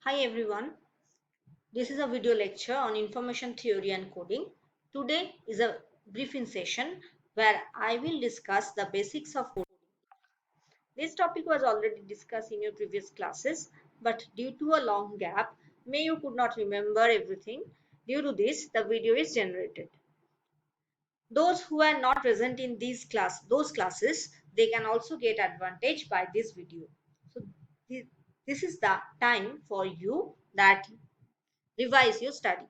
Hi everyone, this is a video lecture on information theory and coding. Today is a briefing session where I will discuss the basics of coding. This topic was already discussed in your previous classes, but due to a long gap, may you could not remember everything. Due to this, the video is generated. Those who are not present in those classes, they can also get advantage by this video. So this is the time for you that revise your study.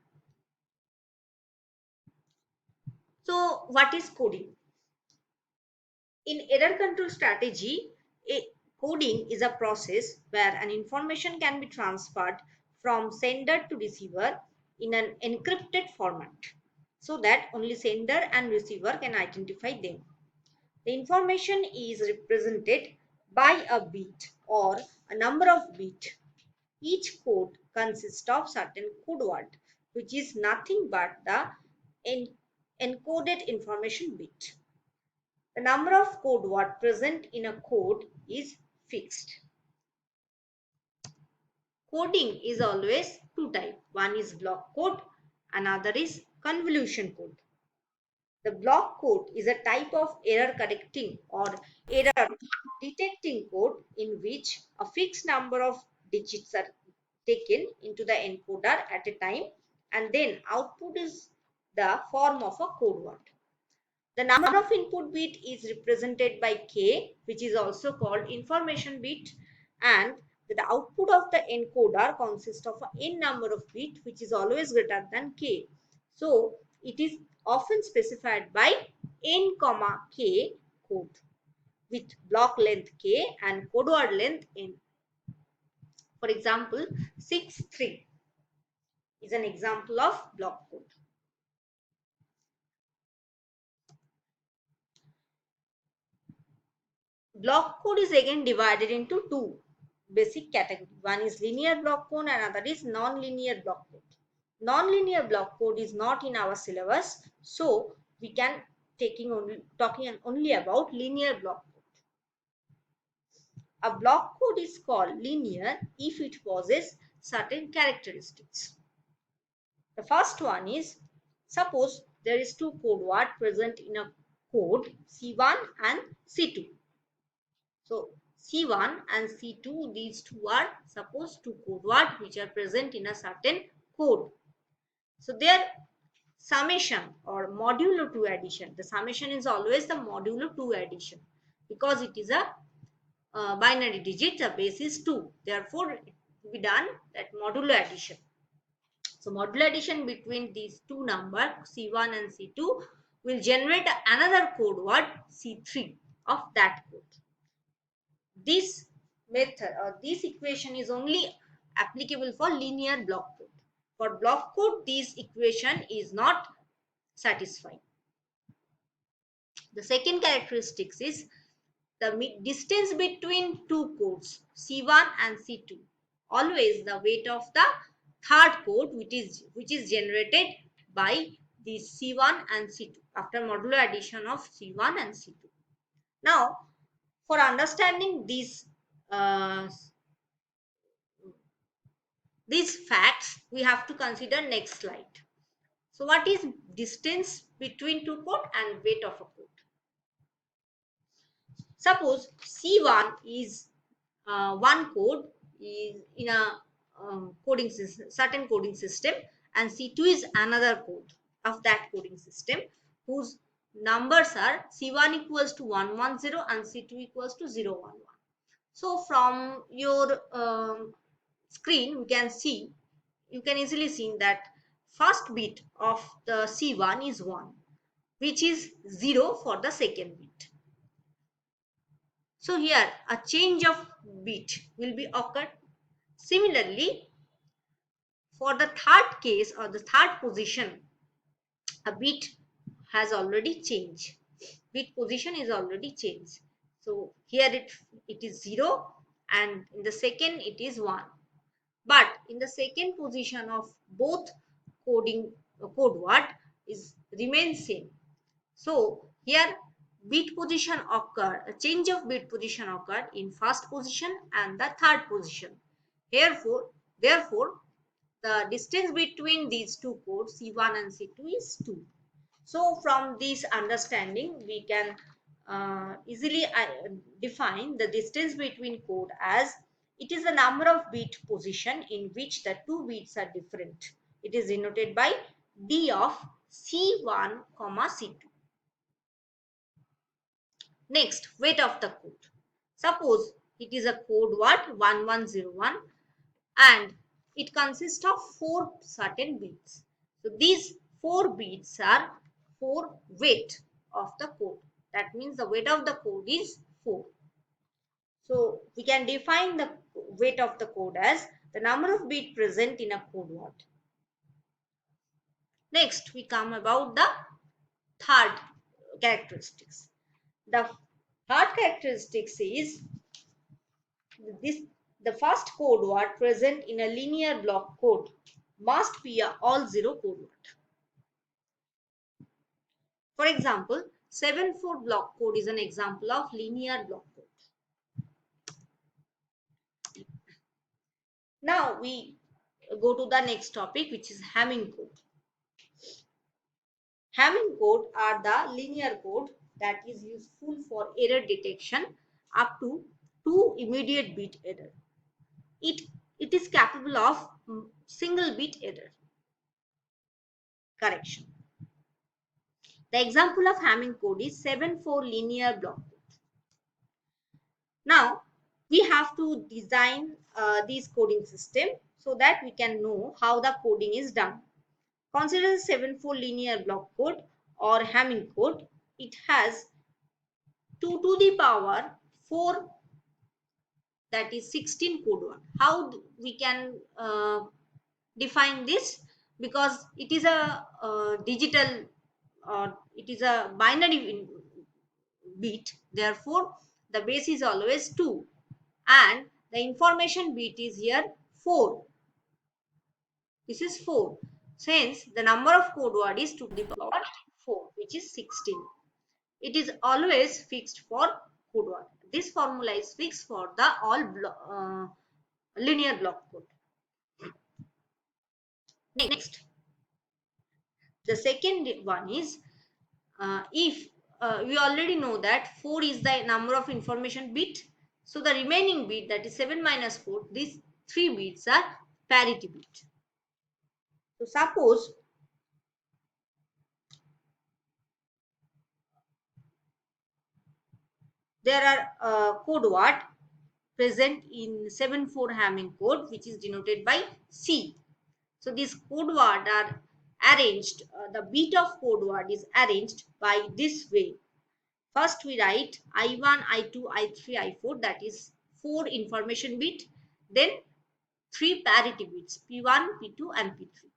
So, what is coding? In error control strategy, coding is a process where an information can be transferred from sender to receiver in an encrypted format so that only sender and receiver can identify them. The information is represented by a bit or a number of bits. Each code consists of certain code word, which is nothing but the encoded information bit. The number of code word present in a code is fixed. Coding is always two types. One is block code, another is convolution code. The block code is a type of error correcting or error detecting code in which a fixed number of digits are taken into the encoder at a time and then output is the form of a code word. The number of input bit is represented by k, which is also called information bit, and the output of the encoder consists of n number of bit, which is always greater than k. So it is often specified by n comma k code with block length k and code word length n. For example, 63 is an example of block code. Block code is again divided into two basic categories. One is linear block code and another is non-linear block code. Non-linear block code is not in our syllabus, so we can talking only about linear block code. A block code is called linear if it possesses certain characteristics. The first one is, suppose there is two code words present in a code C1 and C2. So C1 and C2, these two are suppose two code words which are present in a certain code. So their summation or modulo 2 addition, the summation is always the modulo 2 addition because it is a binary digit, the base is 2. Therefore, it will be done that modulo addition. So modulo addition between these two numbers C1 and C2 will generate another code word C3 of that code. This method or this equation is only applicable for linear block code. For block code, this equation is not satisfying. The second characteristic is the distance between two codes C1 and C2. Always the weight of the third code which is generated by these C1 and C2 after modulo addition of C1 and C2. Now, for understanding uh, these facts, we have to consider next slide. So what is distance between two code and weight of a code? Suppose C1 is one code is in a coding system, certain coding system, and C2 is another code of that coding system whose numbers are C1 equals to 110 and C2 equals to 011. So from your screen, you can easily see that first bit of the C1 is 1, which is 0 for the second bit. So here a change of bit will be occurred. Similarly, for the third case or the third position, a bit has already changed. Bit position is already changed. So here it is 0 and in the second it is 1. But in the second position of both code word is remains same. So here bit position occurred, a change of bit position occurred in first position and the third position. Therefore, Therefore, the distance between these two codes C1 and C2 is 2. So from this understanding, we can easily define the distance between code as it is the number of bit position in which the two bits are different. It is denoted by D of C1, C2. Next, weight of the code. Suppose it is a code what 1101 and it consists of 4 certain bits. So these 4 bits are 4 weight of the code. That means the weight of the code is 4. So we can define the weight of the code as the number of bits present in a code word. Next, we come about the third characteristics. The third characteristics is this: the first code word present in a linear block code must be a all zero code word. For example, 7/4 block code is an example of linear block code. Now we go to the next topic, which is Hamming code. Hamming code are the linear code that is useful for error detection up to 2 immediate bit error. It is capable of single bit error correction. The example of Hamming code is 7/4 linear block code. Now we have to design this coding system so that we can know how the coding is done. Consider the 7/4 linear block code or Hamming code. It has 2 to the power 4, that is 16 code word. How we can define this? Because it is a digital, it is a binary bit, therefore the base is always 2 and the information bit is here 4. This is 4. Since the number of code word is to the power 4, which is 16. It is always fixed for code word. This formula is fixed for the all linear block code. Next, the second one is if we already know that 4 is the number of information bit. So the remaining bit, that is 7 minus 4, these 3 bits are parity bit. So suppose there are code word present in 7/4 Hamming code, which is denoted by C. So these code word are arranged, the bit of code word is arranged by this way. First we write I1, I2, I3, I4, that is 4 information bit, then 3 parity bits P1, P2 and P3.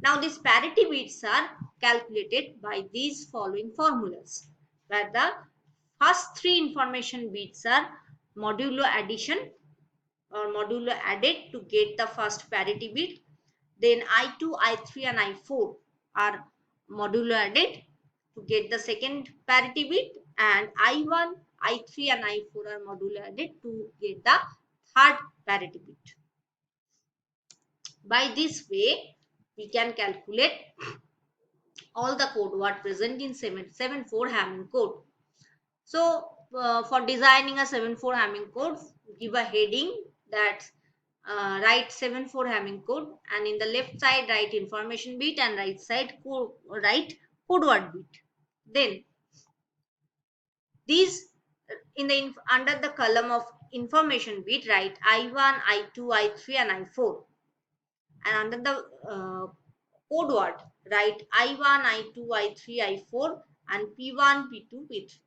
Now these parity bits are calculated by these following formulas, where the first 3 information bits are modulo addition or modulo added to get the first parity bit. Then I2, I3 and I4 are modulo added to get the second parity bit, and I1, I3 and I4 are modulo added to get the third parity bit. By this way, we can calculate all the code word present in 7/4 Hamming code. So for designing a 7/4 Hamming code, give a heading that write 7/4 Hamming code, and in the left side write information bit and right side write code word bit. Then these in the under the column of information bit write I1, I2, I3 and I4, and under the code word write I1, I2, I3, I4 and P1, P2, P3.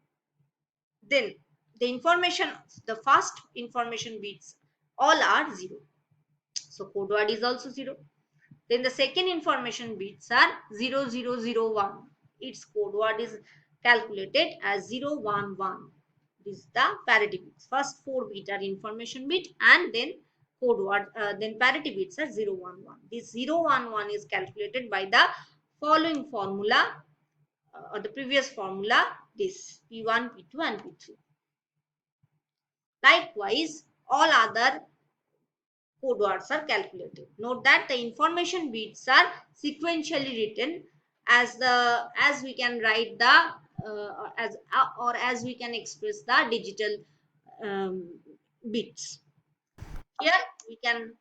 Then the information, the first information bits all are 0. So code word is also 0. Then the second information bits are 0001. Its code word is calculated as 011. This is the parity bits. First 4 bit are information bit and then code word, then parity bits are 011. This 011 is calculated by the following formula or the previous formula, this P1, P2 and P3. Likewise, all other code words are calculated. Note that the information bits are sequentially written as we can write the as we can express the digital bits. Here we can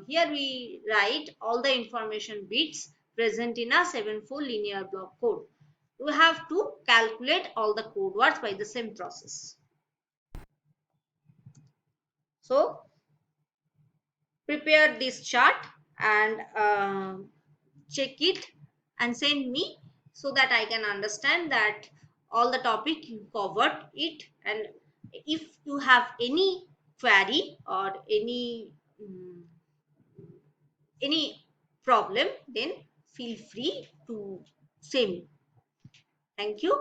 here we write all the information bits present in a 7-4 linear block code. We have to calculate all the code words by the same process. So prepare this chart and check it and send me so that I can understand that all the topic you covered it. And if you have any query or any problem, then feel free to say me. Thank you.